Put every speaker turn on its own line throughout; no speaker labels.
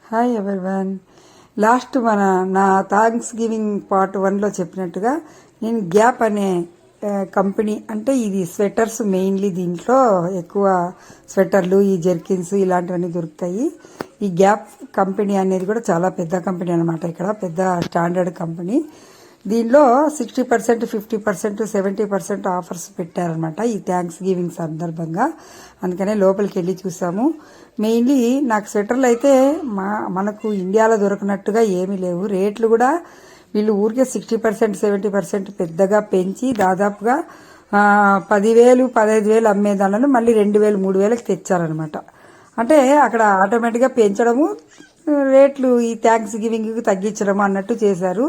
Hi everyone. Last నా thanks giving part 1లో చెప్పినట్టుగా నేను గ్యాప్ అనే కంపెనీ, అంటే ఇది స్వెటర్స్ మెయిన్లీ, దీంట్లో ఎక్కువ స్వెటర్లు, ఈ జెర్కిన్స్ ఇలాంటివన్నీ దొరుకుతాయి. ఈ గ్యాప్ కంపెనీ అనేది కూడా చాలా పెద్ద కంపెనీ అనమాట. ఇక్కడ పెద్ద స్టాండర్డ్ కంపెనీ. దీనిలో 60%, 50%, 70% ఆఫర్స్ పెట్టారనమాట ఈ థ్యాంక్స్ గివింగ్ సందర్భంగా. అందుకనే లోపలికి వెళ్ళి చూసాము. మెయిన్లీ నాకు స్వెటర్లు అయితే మనకు ఇండియాలో దొరకనట్టుగా ఏమీ లేవు. రేట్లు కూడా వీళ్ళు ఊరికే 60%, 70% పెద్దగా పెంచి దాదాపుగా 10,000, 15,000 అమ్మేదాన్ని మళ్ళీ 2,000, 3,000కి తెచ్చారనమాట. అంటే అక్కడ ఆటోమేటిక్గా పెంచడము, రేట్లు ఈ థ్యాంక్స్ గివింగ్కి తగ్గించడం అన్నట్టు చేశారు.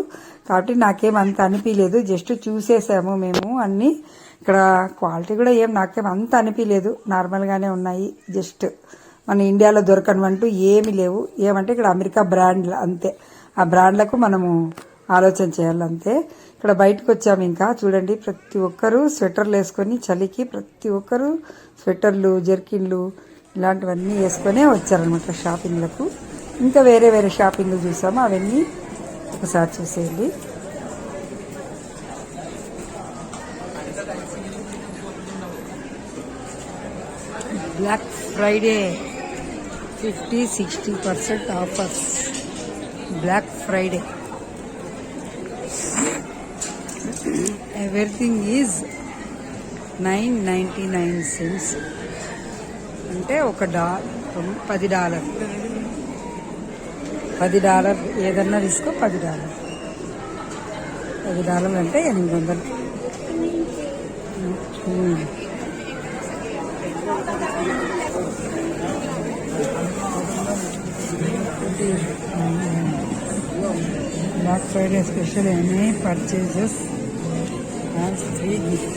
కాబట్టి నాకేం అంత అనిపించలేదు. జస్ట్ చూసేసాము మేము అన్నీ. ఇక్కడ క్వాలిటీ కూడా నాకేం అంత అనిపించలేదు, నార్మల్గానే ఉన్నాయి. జస్ట్ మన ఇండియాలో దొరకనివంటూ ఏమీ లేవు. ఏమంటే ఇక్కడ అమెరికా బ్రాండ్లు అంతే, ఆ బ్రాండ్లకు మనము ఆలోచన చేయాలంతే. ఇక్కడ బయటకు వచ్చాము. ఇంకా చూడండి, ప్రతి ఒక్కరూ స్వెటర్లు వేసుకొని చలికి ప్రతి ఒక్కరూ స్వెటర్లు, జెర్కిన్లు ఇలాంటివన్నీ వేసుకొనే వచ్చారనమాట షాపింగ్లకు. ఇంకా వేరే వేరే షాపింగ్లు చూసాము, అవన్నీ ఒకసారి చూసేయండి. Black Friday 50-60% offers. Black Friday everything is $9.99, అంటే $10. $10 ఏదన్నా తీసుకో. $10 అంటే $800. Black Friday special any purchases and free gift.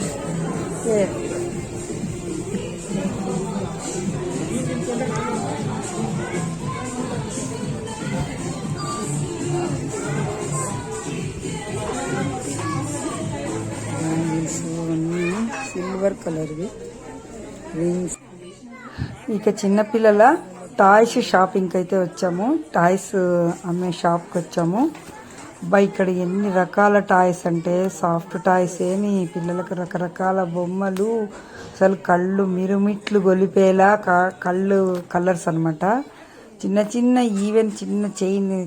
Silver కలర్వి రింగ్స్. ఇక చిన్నపిల్లల టాయ్స్ షాపింగ్కి అయితే వచ్చాము. టాయ్స్ అమ్మే షాప్కి వచ్చాము. ఇక్కడ ఎన్ని రకాల టాయ్స్ అంటే, సాఫ్ట్ టాయ్స్ ఏమి, పిల్లలకు రకరకాల బొమ్మలు, అసలు కళ్ళు మిరుమిట్లు గొలిపేలా కళ్ళు కలర్స్ అనమాట. చిన్న చిన్న ఈవెన్ చిన్న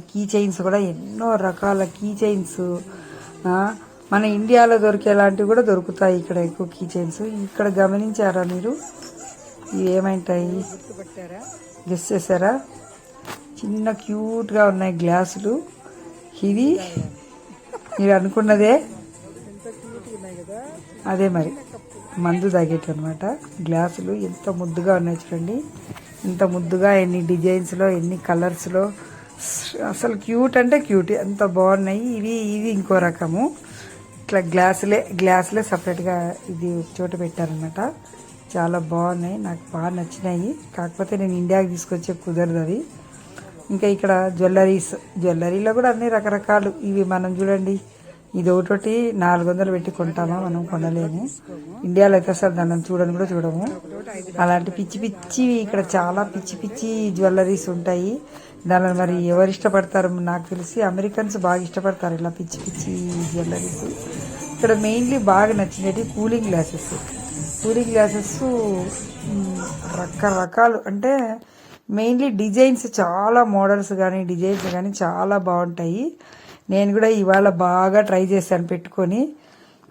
కీ చైన్స్ కూడా, ఎన్నో రకాల కీ చైన్స్ మన ఇండియాలో దొరికేలాంటివి కూడా దొరుకుతాయి ఇక్కడ. ఎక్కువ కీ చైన్స్ ఇక్కడ గమనించారా మీరు? ఇవి ఏమైంటాయి గెస్ చేశారా? చిన్న క్యూట్గా ఉన్నాయి గ్లాసులు. ఇది మీరు అనుకున్నదే, అదే మరి మందు తాగేటి అనమాట. గ్లాసులు ఎంత ముద్దుగా ఉన్నాయి చూడండి, ఎంత ముద్దుగా, ఎన్ని డిజైన్స్లో, ఎన్ని కలర్స్లో, అసలు క్యూట్ అంటే క్యూట్, ఎంత బాగున్నాయి. ఇవి ఇంకో రకము. ఇట్లా గ్లాసులే సపరేట్గా ఇది చోట పెట్టారనమాట. చాలా బాగున్నాయి, నాకు బాగా నచ్చినాయి. కాకపోతే నేను ఇండియాకి తీసుకొచ్చే కుదరదు అవి. ఇంకా ఇక్కడ జ్యువెలరీలో కూడా అన్ని రకరకాలు. ఇవి మనం చూడండి, ఇది ఒకటి 400 పెట్టి కొంటామా, మనం కొనలేము. ఇండియాలో అయితే అసలు దాన్ని చూడము. అలాంటి పిచ్చి పిచ్చి ఇక్కడ చాలా పిచ్చి పిచ్చి జ్యువెలరీస్ ఉంటాయి. దానిని మరి ఎవరు ఇష్టపడతారు? నాకు తెలిసి అమెరికన్స్ బాగా ఇష్టపడతారు ఇలా పిచ్చి పిచ్చి జ్యువెలరీస్. ఇక్కడ మెయిన్లీ బాగా నచ్చినవి కూలింగ్ గ్లాసెస్ రకరకాలు. అంటే మెయిన్లీ డిజైన్స్, చాలా మోడల్స్ డిజైన్స్ కానీ చాలా బాగుంటాయి. నేను కూడా ఇవాళ బాగా ట్రై చేశాను పెట్టుకొని,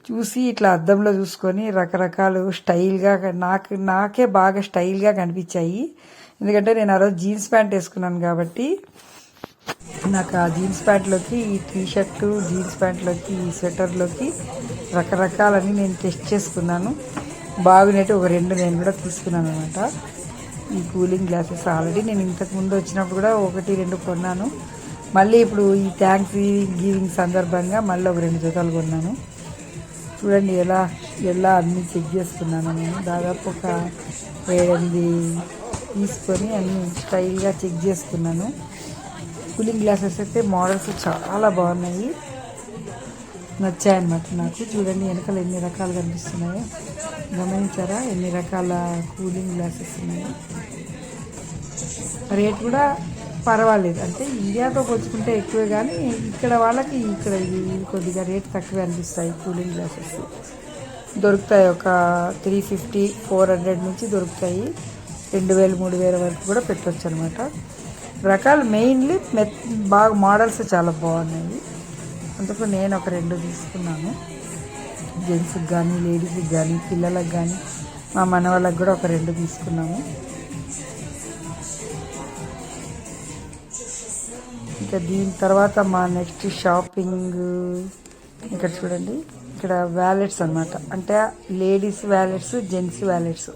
చూసి ఇట్లా అద్దంలో చూసుకొని రకరకాలు స్టైల్గా నాకే బాగా స్టైల్గా కనిపించాయి. ఎందుకంటే నేను ఆ రోజు జీన్స్ ప్యాంట్ వేసుకున్నాను కాబట్టి నాకు ఆ జీన్స్ ప్యాంట్లోకి ఈ టీషర్టు, జీన్స్ ప్యాంట్లోకి ఈ స్వెటర్లోకి రకరకాలని నేను టెస్ట్ చేసుకున్నాను. బాగునేటి ఒక 2 నేను కూడా తీసుకున్నాను అనమాట. ఈ కూలింగ్ గ్లాసెస్ ఆల్రెడీ నేను ఇంతకుముందు వచ్చినప్పుడు కూడా 1-2 కొన్నాను. మళ్ళీ ఇప్పుడు ఈ థ్యాంక్స్ గివింగ్ సందర్భంగా మళ్ళీ ఒక 2 జతలు కొన్నాను. చూడండి ఎలా అన్నీ చెక్ చేసుకున్నాను నేను. దాదాపు ఒక 7-8 తీసుకొని అన్నీ స్టైల్గా చెక్ చేసుకున్నాను. కూలింగ్ గ్లాసెస్ అయితే మోడల్స్ చాలా బాగున్నాయి, నచ్చాయన్నమాట నాకు. చూడండి వెనకాల ఎన్ని రకాలు కనిపిస్తున్నాయో, గమనించారా? ఎన్ని రకాల కూలింగ్ గ్లాసెస్ ఉన్నాయో. రేట్ కూడా పర్వాలేదు. అంటే ఇండియాతో పోల్చుకుంటే ఎక్కువే, కానీ ఇక్కడ వాళ్ళకి ఇక్కడ ఇది కొద్దిగా రేట్ తక్కువే అనిపిస్తాయి. కూలింగ్ గ్లాసెస్ దొరుకుతాయి, ఒక 350 400 నుంచి దొరుకుతాయి. 2000 3000 వరకు కూడా పెట్టవచ్చు అనమాట. రకాలు మెయిన్లీ బాగా మోడల్స్ చాలా బాగున్నాయి. అందుకు నేను ఒక 2 తీసుకున్నాను. జెంట్స్కి కానీ లేడీస్కి కానీ పిల్లలకు కానీ మా మనవాళ్ళకి కూడా ఒక 2 తీసుకున్నాము. ఇంకా దీని తర్వాత మా నెక్స్ట్ షాపింగ్ ఇక్కడ చూడండి. ఇక్కడ వ్యాలెట్స్ అనమాట, అంటే లేడీస్ వ్యాలెట్స్ జెంట్స్ వ్యాలెట్స్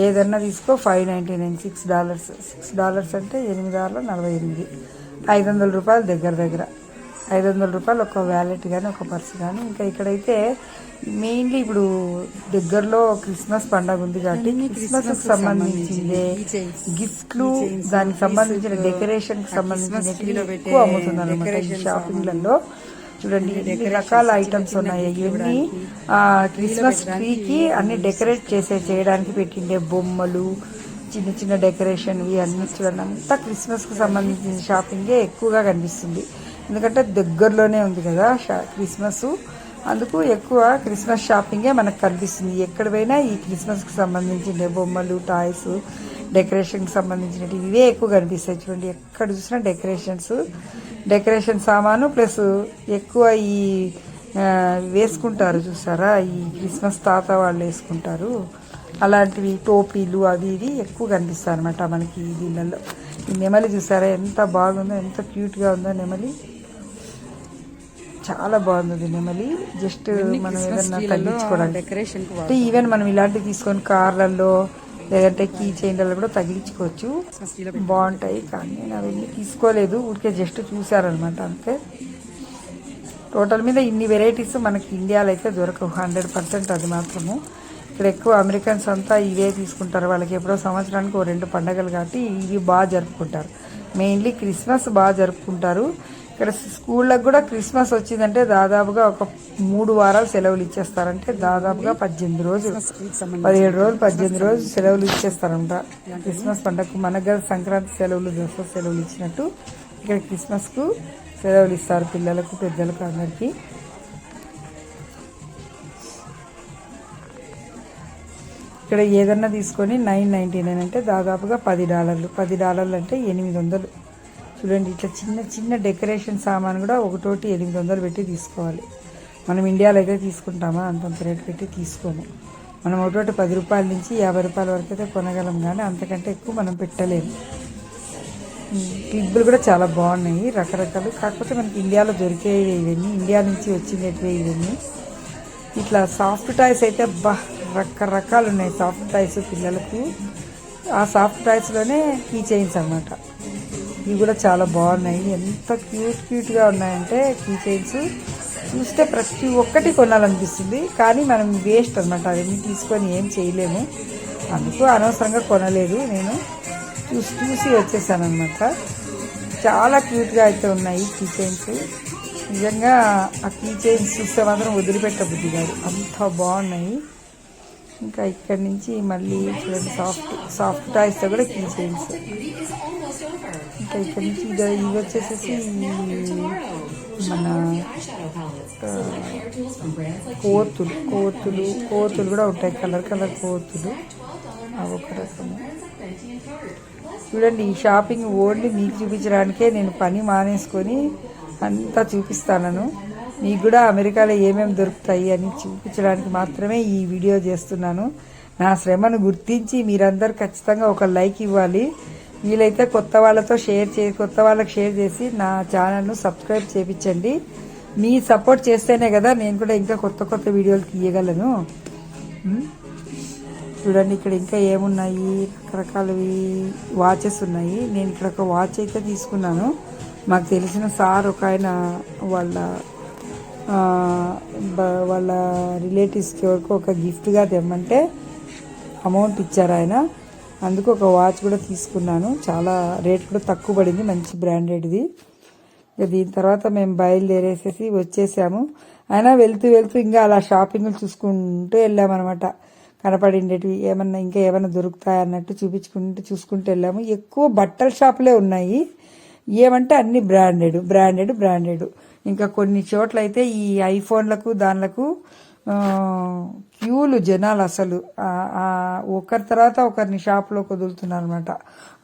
ఏదన్నా తీసుకో $5.99 $6 అంటే 8 48 $500 దగ్గర $500 ఒక వ్యాలెట్ కానీ ఒక పర్స్ కానీ. ఇంకా ఇక్కడైతే మెయిన్లీ ఇప్పుడు దగ్గరలో క్రిస్మస్ పండుగ ఉంది కాబట్టి క్రిస్మస్కి సంబంధించిందే గిఫ్ట్లు, దానికి సంబంధించిన డెకరేషన్కి సంబంధించినవి ఎక్కువ అమ్ముతుంది అనమాట ఈ షాపింగ్లలో. చూడండి ఎన్ని రకాల ఐటమ్స్ ఉన్నాయి. ఇవన్నీ క్రిస్మస్ ట్రీకి అన్ని డెకరేట్ చేయడానికి పెట్టిండే బొమ్మలు, చిన్న చిన్న డెకరేషన్ అన్నీ చూడండి. అంతా క్రిస్మస్కి సంబంధించిన షాపింగే ఎక్కువగా కనిపిస్తుంది. ఎందుకంటే దగ్గరలోనే ఉంది కదా క్రిస్మస్, అందుకు ఎక్కువ క్రిస్మస్ షాపింగే మనకు కనిపిస్తుంది. ఎక్కడ పోయినా ఈ క్రిస్మస్కి సంబంధించిన బొమ్మలు, టాయ్స్, డెకరేషన్కి సంబంధించినవి ఇవే ఎక్కువ కనిపిస్తాయి. చూడండి ఎక్కడ చూసినా డెకరేషన్ సామాను ప్లస్ ఎక్కువ ఈ వేసుకుంటారు చూసారా, ఈ క్రిస్మస్ తాత వాళ్ళు వేసుకుంటారు అలాంటివి, టోపీలు అవి ఇవి ఎక్కువ కనిపిస్తాయి అనమాట మనకి దీనిలో. ఈ నెమలి చూసారా ఎంత బాగుందో, ఎంత క్యూట్గా ఉందో నెమలి, చాలా బాగుంది నెమలి. జస్ట్ మనం ఏదన్నా తగ్గించుకోవడానికి, అంటే ఈవెన్ మనం ఇలాంటివి తీసుకొని కార్లలో లేదంటే కీ చైన్లలో కూడా తగిలించుకోవచ్చు, బాగుంటాయి. కానీ నేను అవన్నీ తీసుకోలేదు, ఊరికే జస్ట్ చూసారనమాట అంతే. టోటల్ మీద ఇన్ని వెరైటీస్ మనకి ఇండియాలో అయితే దొరకవు 100%. అది మాత్రము ఇక్కడ ఎక్కువ అమెరికన్స్ అంతా ఇవే తీసుకుంటారు. వాళ్ళకి ఎప్పుడో సంవత్సరానికి 2 పండుగలు కాబట్టి ఇవి బాగా జరుపుకుంటారు. మెయిన్లీ క్రిస్మస్ బాగా జరుపుకుంటారు. ఇక్కడ స్కూళ్ళకు కూడా క్రిస్మస్ వచ్చిందంటే దాదాపుగా ఒక 3 వారాలు సెలవులు ఇచ్చేస్తారంటే దాదాపుగా 18 రోజులు 17 రోజులు 18 రోజులు సెలవులు ఇచ్చేస్తారంట క్రిస్మస్ పండుగకు. మనకు సంక్రాంతి సెలవులు, దసరా సెలవులు ఇచ్చినట్టు ఇక్కడ క్రిస్మస్కు సెలవులు ఇస్తారు పిల్లలకు పెద్దలకు అందరికీ. ఇక్కడ ఏదన్నా తీసుకొని $9.99 అంటే దాదాపుగా $10 అంటే 800. చూడండి ఇట్లా చిన్న చిన్న డెకరేషన్ సామాన్ కూడా ఒకటోటి 800 పెట్టి తీసుకోవాలి. మనం ఇండియాలో అయితే తీసుకుంటామా అంతంత రేటు పెట్టి తీసుకోము. మనం ఒకటోటి ₹10 నుంచి $50 వరకు అయితే కొనగలం, కానీ అంతకంటే ఎక్కువ మనం పెట్టలేము. క్లిప్పులు కూడా చాలా బాగున్నాయి రకరకాలు, కాకపోతే మనకి ఇండియాలో దొరికేవి ఇవన్నీ, ఇండియా నుంచి వచ్చినవి ఇవన్నీ. ఇట్లా సాఫ్ట్ టాయ్స్ అయితే రకరకాలు ఉన్నాయి సాఫ్ట్ టాయ్స్ పిల్లలకు. ఆ సాఫ్ట్ టాయ్స్లోనే కీ చైన్స్ అన్నమాట. ఇవి కూడా చాలా బాగున్నాయి, ఎంత క్యూట్గా ఉన్నాయంటే కీ చైన్స్ చూస్తే ప్రతి ఒక్కటి కొనాలనిపిస్తుంది. కానీ మనం వేస్ట్ అనమాట, అవన్నీ తీసుకొని ఏం చేయలేము. అందుకు అనవసరంగా కొనలేదు, నేను చూసి వచ్చేసాను అనమాట. చాలా క్యూట్గా అయితే ఉన్నాయి కీ చైన్స్. నిజంగా ఆ కీ చైన్స్ చూస్తే మాత్రం వదిలిపెట్టబుద్ధి కాదు, అంత బాగున్నాయి. ఇంకా ఇక్కడి నుంచి మళ్ళీ చూడండి సాఫ్ట్ టాయ్స్తో కూడా కీ చైన్స్. ఇంకా ఇక్కడి నుంచి ఇవి వచ్చేసేసి మన కోతులు కూడా ఉంటాయి, కలర్ కోతులు, అవి ఒక రకము. చూడండి ఈ షాపింగ్ ఓన్లీ మీకు చూపించడానికే నేను పని మానేసుకొని అంతా చూపిస్తాను. మీకు కూడా అమెరికాలో ఏమేమి దొరుకుతాయి అని చూపించడానికి మాత్రమే ఈ వీడియో చేస్తున్నాను. నా శ్రమను గుర్తించి మీరందరూ ఖచ్చితంగా ఒక లైక్ ఇవ్వాలి. వీలైతే కొత్త వాళ్ళకి షేర్ చేసి నా ఛానల్ను సబ్స్క్రైబ్ చేయించండి. మీ సపోర్ట్ చేస్తేనే కదా నేను కూడా ఇంకా కొత్త వీడియోలు తీయగలను. చూడండి ఇక్కడ ఇంకా ఏమున్నాయి, రకరకాలవి వాచెస్ ఉన్నాయి. నేను ఇక్కడ ఒక వాచ్ అయితే తీసుకున్నాను. మాకు తెలిసిన సార్ ఒక ఆయన వాళ్ళ రిలేటివ్స్కి ఎవరికో ఒక గిఫ్ట్గా తెమ్మంటే అమౌంట్ ఇచ్చారు ఆయన, అందుకు ఒక వాచ్ కూడా తీసుకున్నాను. చాలా రేట్ కూడా తక్కువ పడింది, మంచి బ్రాండెడ్ది. ఇక దీని తర్వాత మేము బయలుదేరేసేసి వచ్చేసాము. అయినా వెళ్తూ ఇంకా అలా షాపింగ్లు చూసుకుంటూ వెళ్ళామన్నమాట. కనపడిండేటివి ఇంకా ఏమైనా దొరుకుతాయి అన్నట్టు చూసుకుంటూ వెళ్ళాము. ఎక్కువ బట్టల షాపులే ఉన్నాయి, ఏమంటే అన్ని బ్రాండెడ్ బ్రాండెడ్ బ్రాండెడ్. ఇంకా కొన్ని చోట్ల అయితే ఈ ఐఫోన్లకు దానిలకు క్యూలు జనాలు అసలు ఒకరి తర్వాత ఒకరిని షాప్లో కుదులుతున్నారు అనమాట.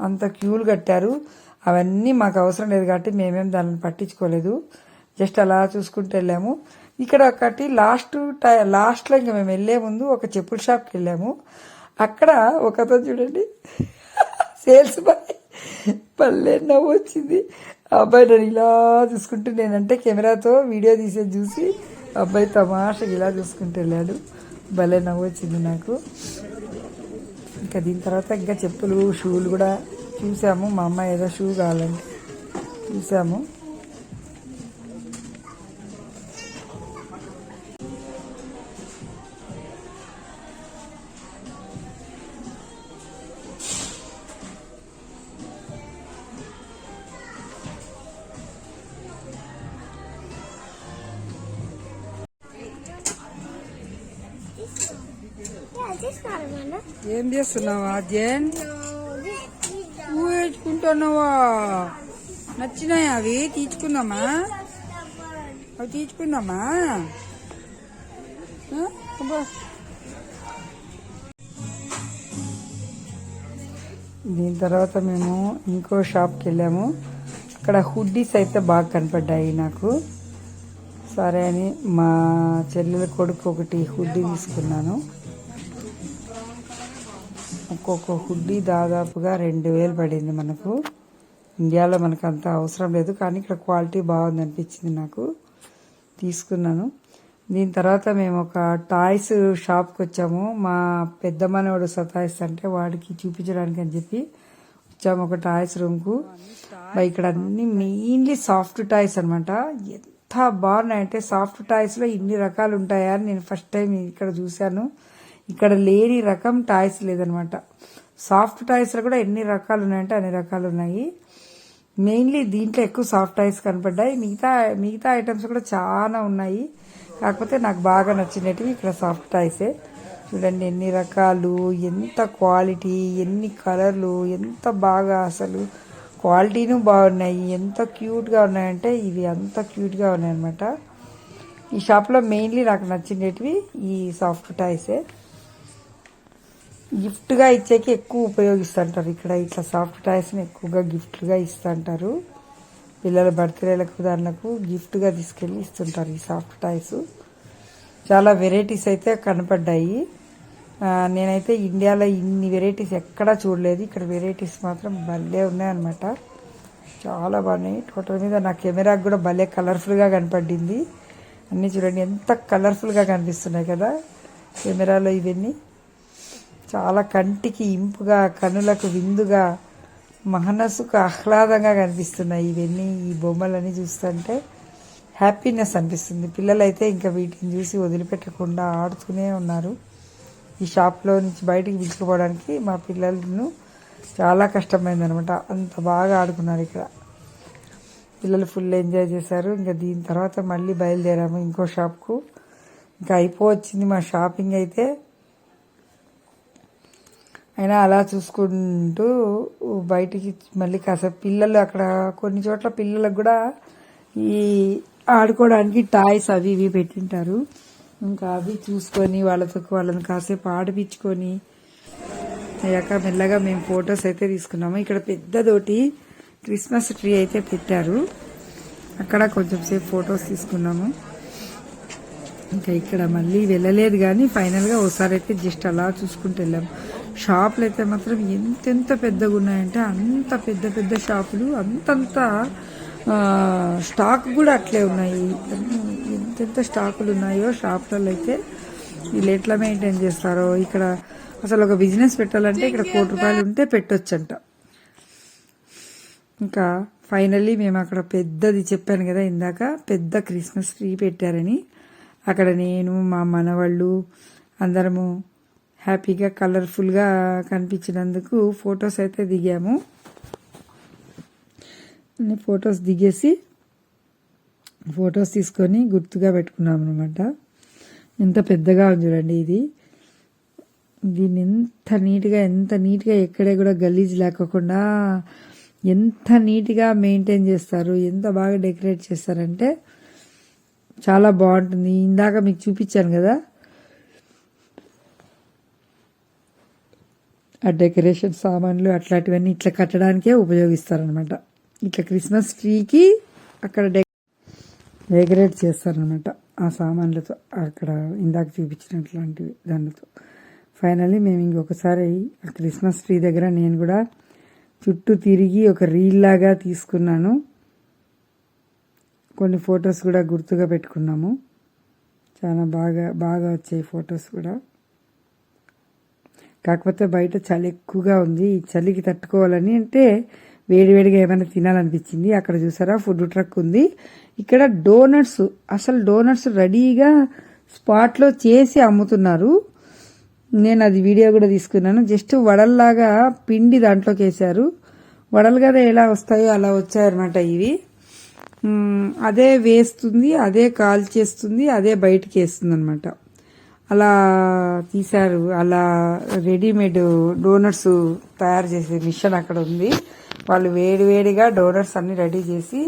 అంత క్యూలు కట్టారు. అవన్నీ మాకు అవసరం లేదు కాబట్టి మేమేం దానిని పట్టించుకోలేదు. జస్ట్ అలా చూసుకుంటూ వెళ్ళాము. ఇక్కడ ఒకటి లాస్ట్లో ఇంకా మేము వెళ్ళే ముందు ఒక చెప్పుల షాప్కి వెళ్ళాము. అక్కడ ఒకతో చూడండి సేల్స్ బాయ్ పల్లె నవ్వు వచ్చింది. అబ్బాయి నన్ను ఇలా చూసుకుంటూ, నేనంటే కెమెరాతో వీడియో తీసేది చూసి అబ్బాయి తమాషగా ఇలా చూసుకుంటూ వెళ్ళాడు. భలే నవ్వు వచ్చింది నాకు. ఇంకా దీని తర్వాత ఇంకా చెప్పులు షూలు కూడా చూసాము. మా అమ్మ ఏదో షూ కావాలంటే చూసాము. ఏం చేస్తున్నావా జేన్? ఊహించుకుంటున్నావా? నచ్చినాయా అవి? తీసుకుందామా? అవి తీసుకుందామా? దీని తర్వాత మేము ఇంకో షాప్కి వెళ్ళాము. అక్కడ హుడ్డీస్ అయితే బాగా కనపడ్డాయి నాకు. సరే అని మా చెల్లెల కొడుకు ఒకటి హుడ్డీ తీసుకున్నాను. ఒక్కొక్క హుడ్డీ దాదాపుగా 2000 పడింది మనకు. ఇండియాలో మనకు అంత అవసరం లేదు కానీ ఇక్కడ క్వాలిటీ బాగుంది అనిపించింది నాకు, తీసుకున్నాను. దీని తర్వాత మేము ఒక టాయ్స్ షాప్కి వచ్చాము. మా పెద్ద మనవాడు సతాయిస్తుంటే వాడికి చూపించడానికి అని చెప్పి వచ్చాము ఒక టాయ్స్ రూమ్కు. ఇక్కడ అన్ని మెయిన్లీ సాఫ్ట్ టాయ్స్ అనమాట. ఎంత బాగున్నాయంటే సాఫ్ట్ టాయ్స్లో ఇన్ని రకాలు ఉంటాయా అని నేను ఫస్ట్ టైం ఇక్కడ చూశాను. ఇక్కడ లేని రకం టాయ్స్ లేదనమాట. సాఫ్ట్ టాయ్స్లో కూడా ఎన్ని రకాలు ఉన్నాయంటే అన్ని రకాలు ఉన్నాయి. మెయిన్లీ దీంట్లో ఎక్కువ సాఫ్ట్ టాయ్స్ కనపడ్డాయి. మిగతా ఐటమ్స్ కూడా చాలా ఉన్నాయి. కాకపోతే నాకు బాగా నచ్చినవి ఇక్కడ సాఫ్ట్ టాయ్సే. చూడండి ఎన్ని రకాలు, ఎంత క్వాలిటీ, ఎన్ని కలర్లు, ఎంత బాగా అసలు క్వాలిటీను బాగున్నాయి. ఎంత క్యూట్గా ఉన్నాయంటే ఇవి అంత క్యూట్గా ఉన్నాయన్నమాట. ఈ షాప్లో మెయిన్లీ నాకు నచ్చినవి ఈ సాఫ్ట్ టాయ్సే. గిఫ్ట్గా ఇచ్చేకి ఎక్కువ ఉపయోగిస్తుంటారు ఇక్కడ. ఇట్లా సాఫ్ట్ టాయ్స్ని ఎక్కువగా గిఫ్ట్గా ఇస్తుంటారు. పిల్లల బర్త్డేలకు దానిలకు గిఫ్ట్గా తీసుకెళ్ళి ఇస్తుంటారు ఈ సాఫ్ట్ టాయ్స్. చాలా వెరైటీస్ అయితే కనపడ్డాయి. నేనైతే ఇండియాలో ఇన్ని వెరైటీస్ ఎక్కడా చూడలేదు. ఇక్కడ వెరైటీస్ మాత్రం భలే ఉన్నాయన్నమాట. చాలా బాగున్నాయి. టోటల్ మీద నా కెమెరాకి కూడా భలే కలర్ఫుల్గా కనపడింది. అన్నీ చూడండి ఎంత కలర్ఫుల్గా కనిపిస్తున్నాయి కదా కెమెరాలో. ఇవన్నీ చాలా కంటికి ఇంపుగా, కనులకు విందుగా, మనసుకు ఆహ్లాదంగా కనిపిస్తున్నాయి ఇవన్నీ. ఈ బొమ్మలన్నీ చూస్తుంటే హ్యాపీనెస్ అనిపిస్తుంది. పిల్లలైతే ఇంకా వీటిని చూసి వదిలిపెట్టకుండా ఆడుతూనే ఉన్నారు. ఈ షాప్లో నుంచి బయటికి పిలుచుకుపోవడానికి మా పిల్లలను చాలా కష్టమైందనమాట. అంత బాగా ఆడుకున్నారు ఇక్కడ. పిల్లలు ఫుల్ ఎంజాయ్ చేశారు. ఇంకా దీని తర్వాత మళ్ళీ బయలుదేరాము ఇంకో షాప్కు. ఇంకా అయిపోవచ్చింది మా షాపింగ్ అయితే. అయినా అలా చూసుకుంటూ బయటికి మళ్ళీ కాసేపు పిల్లలు అక్కడ కొన్ని చోట్ల పిల్లలకు కూడా ఈ ఆడుకోవడానికి టాయ్స్ అవి ఇవి పెట్టింటారు. ఇంకా అవి చూసుకొని వాళ్ళని కాసేపు ఆడిపించుకొని అయ్యాక మెల్లగా మేము ఫొటోస్ అయితే తీసుకున్నాము. ఇక్కడ పెద్దదోటి క్రిస్మస్ ట్రీ అయితే పెట్టారు. అక్కడ కొంచెం సేపు ఫొటోస్ తీసుకున్నాము. ఇంకా ఇక్కడ మళ్ళీ వెళ్ళలేదు కానీ ఫైనల్గా ఒకసారి అయితే జస్ట్ అలా చూసుకుంటూ వెళ్ళాము. షాపులు అయితే మాత్రం ఎంతెంత పెద్దగా ఉన్నాయంటే అంత పెద్ద పెద్ద షాపులు, అంతంత స్టాక్ కూడా అట్లే ఉన్నాయి. ఎంతెంత స్టాకులు ఉన్నాయో షాపులలో అయితే వీళ్ళు ఎట్లా మెయింటైన్ చేస్తారో. ఇక్కడ అసలు ఒక బిజినెస్ పెట్టాలంటే ఇక్కడ ₹1,00,00,000 ఉంటే పెట్టొచ్చంట. ఇంకా ఫైనల్లీ మేము అక్కడ పెద్దది చెప్పాను కదా ఇందాక, పెద్ద క్రిస్మస్ ట్రీ పెట్టారని. అక్కడ నేను మా మనవాళ్ళు అందరము హ్యాపీగా కలర్ఫుల్గా కనిపించినందుకు ఫొటోస్ అయితే దిగాము. ఫొటోస్ దిగేసి ఫొటోస్ తీసుకొని గుర్తుగా పెట్టుకున్నాము అనమాట. ఎంత పెద్దగా ఉంది చూడండి ఇది. దీన్ని ఎంత నీట్గా ఎక్కడే కూడా గలీజ్ లేకోకుండా ఎంత నీట్గా మెయింటైన్ చేస్తారు, ఎంత బాగా డెకరేట్ చేస్తారంటే చాలా బాగుంటుంది. ఇందాక మీకు చూపించాను కదా ఆ డెకరేషన్ సామాన్లు, అట్లాంటివన్నీ ఇట్లా కట్టడానికే ఉపయోగిస్తారనమాట. ఇట్లా క్రిస్మస్ ట్రీకి అక్కడ డెకరేట్ చేస్తారనమాట ఆ సామాన్లతో, అక్కడ ఇందాక చూపించినట్లాంటివి దానితో. ఫైనల్లీ మేము ఇంకొకసారి ఆ క్రిస్మస్ ట్రీ దగ్గర నేను కూడా చుట్టూ తిరిగి ఒక రీల్ లాగా తీసుకున్నాను. కొన్ని ఫొటోస్ కూడా గుర్తుగా పెట్టుకున్నాము. చాలా బాగా వచ్చాయి ఫొటోస్ కూడా. కాకపోతే బయట చలి ఎక్కువగా ఉంది. ఈ చలికి తట్టుకోవాలని అంటే వేడివేడిగా ఏమైనా తినాలనిపించింది. అక్కడ చూసారా ఫుడ్ ట్రక్ ఉంది. ఇక్కడ డోనట్స్, అసలు డోనట్స్ రెడీగా స్పాట్లో చేసి అమ్ముతున్నారు. నేను అది వీడియో కూడా తీసుకున్నాను. జస్ట్ వడల్లాగా పిండి దాంట్లోకి వేశారు. వడలు కదా ఎలా వస్తాయో అలా వచ్చాయన్నమాట ఇవి. అదే వేస్తుంది, అదే కాల్ చేస్తుంది, అదే బయటికి వేస్తుంది అనమాట. అలా తీశారు. అలా రెడీమేడ్ డోనట్స్ తయారు చేసే మిషన్ అక్కడ ఉంది. వాళ్ళు వేడివేడిగా డోనట్స్ అన్ని రెడీ చేసి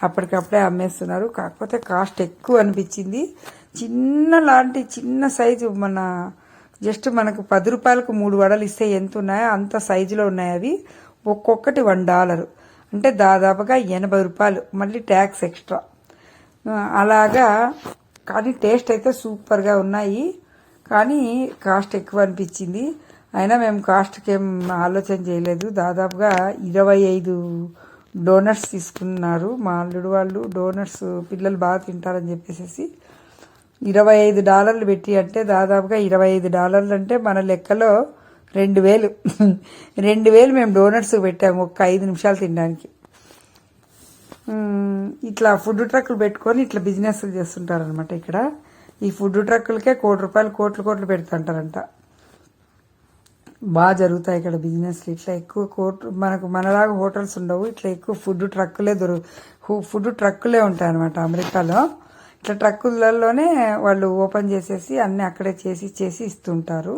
అప్పటికప్పుడే అమ్మేస్తున్నారు. కాకపోతే కాస్ట్ ఎక్కువ అనిపించింది. చిన్న సైజు, జస్ట్ మనకు 10 రూపాయలకు 3 వడలు ఇస్తే ఎంత ఉన్నాయో అంత సైజులో ఉన్నాయి అవి. ఒక్కొక్కటి $1, అంటే దాదాపుగా 80 రూపాయలు, మళ్ళీ ట్యాక్స్ ఎక్స్ట్రా. అలాగా, కానీ టేస్ట్ అయితే సూపర్గా ఉన్నాయి. కానీ కాస్ట్ ఎక్కువ అనిపించింది. అయినా మేము కాస్ట్కి ఏం ఆలోచన చేయలేదు. దాదాపుగా 25 డోనట్స్ తీసుకున్నారు మా అల్లుడు వాళ్ళు. డోనట్స్ పిల్లలు బాగా తింటారని చెప్పేసి $25 పెట్టి, అంటే దాదాపుగా $25 అంటే మన లెక్కలో 2000 మేము డోనట్స్ పెట్టాము ఒక 5 నిమిషాలు తినడానికి. ఇట్లా ఫుడ్ ట్రక్కులు పెట్టుకొని ఇట్లా బిజినెస్లు చేస్తుంటారనమాట. ఇక్కడ ఈ ఫుడ్ ట్రక్కులకే కోట్లు పెడుతుంటారంట. బాగా జరుగుతాయి ఇక్కడ బిజినెస్లు. ఇట్లా ఎక్కువ మనలాగా హోటల్స్ ఉండవు. ఇట్లా ఎక్కువ ఫుడ్ ట్రక్కులే ఉంటాయి అనమాట అమెరికాలో. ఇట్లా ట్రక్కులలోనే వాళ్ళు ఓపెన్ చేసేసి అన్నీ అక్కడే చేసి ఇస్తుంటారు.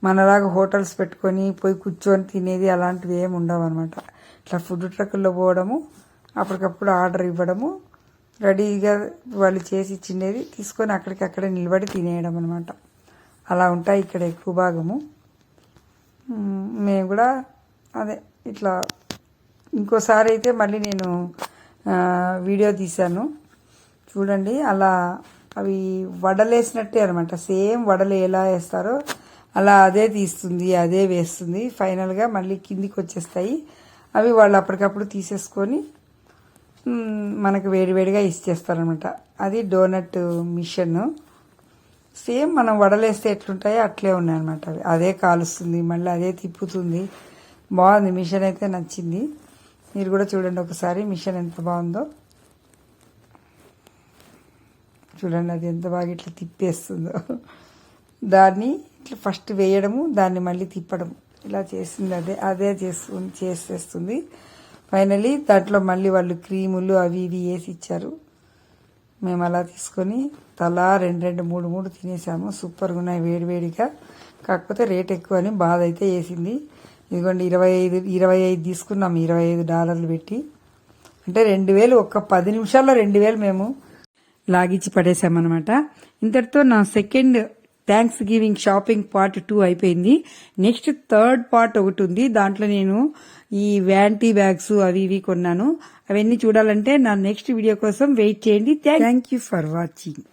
మనలాగా హోటల్స్ పెట్టుకొని పోయి కూర్చొని తినేది అలాంటివి ఏమి ఉండవు అనమాట. ఇట్లా ఫుడ్ ట్రక్కుల్లో పోవడము, అప్పటికప్పుడు ఆర్డర్ ఇవ్వడము, రెడీగా వాళ్ళు చేసి ఇచ్చిండేది తీసుకొని అక్కడికక్కడే నిలబడి తినేయడం అనమాట. అలా ఉంటాయి ఇక్కడ ఎక్కువ భాగము. మేము కూడా అదే ఇట్లా ఇంకోసారి అయితే మళ్ళీ నేను వీడియో తీశాను చూడండి. అలా అవి వడలేసినట్టే అనమాట. సేమ్ వడలు ఎలా వేస్తారో అలా అదే తీస్తుంది, అదే వేస్తుంది. ఫైనల్గా మళ్ళీ కిందికి వచ్చేస్తాయి అవి. వాళ్ళు అప్పటికప్పుడు తీసేసుకొని మనకు వేడివేడిగా ఇచ్చేస్తారనమాట. అది డోనట్ మిషన్. సేమ్ మనం వడలేస్తే ఎట్లుంటాయో అట్లే ఉన్నాయన్నమాట. అవి అదే కాలుస్తుంది, మళ్ళీ అదే తిప్పుతుంది. బాగుంది మిషన్ అయితే, నచ్చింది. మీరు కూడా చూడండి ఒకసారి మిషన్ ఎంత బాగుందో. చూడండి అది ఎంత బాగా ఇట్లా తిప్పేస్తుందో. దాన్ని ఇట్లా ఫస్ట్ వేయడము, దాన్ని మళ్ళీ తిప్పడం, ఇలా చేస్తుంది. అదే చేసేస్తుంది. ఫైనలీ దాంట్లో మళ్ళీ వాళ్ళు క్రీములు అవి ఇవి వేసి ఇచ్చారు. మేము అలా తీసుకొని తలా 2 3 తినేసాము. సూపర్గా ఉన్నాయి వేడివేడిగా. కాకపోతే రేట్ ఎక్కువ అని బాధ అయితే వేసింది. ఇదిగోండి 25 తీసుకున్నాము, $25 పెట్టి. అంటే 2000, ఒక్క 10 నిమిషాల్లో 2000 మేము లాగిచ్చి పడేసామన్నమాట. ఇంతటితో నా second thanks giving shopping part 2 అయిపోయింది. నెక్స్ట్ థర్డ్ పార్ట్ ఒకటి ఉంది. దాంట్లో నేను ఈ వ్యాంటీ బ్యాగ్స్ అవి ఇవి కొన్నాను. అవన్నీ చూడాలంటే నా నెక్స్ట్ వీడియో కోసం వెయిట్ చేయండి. Thank you for watching.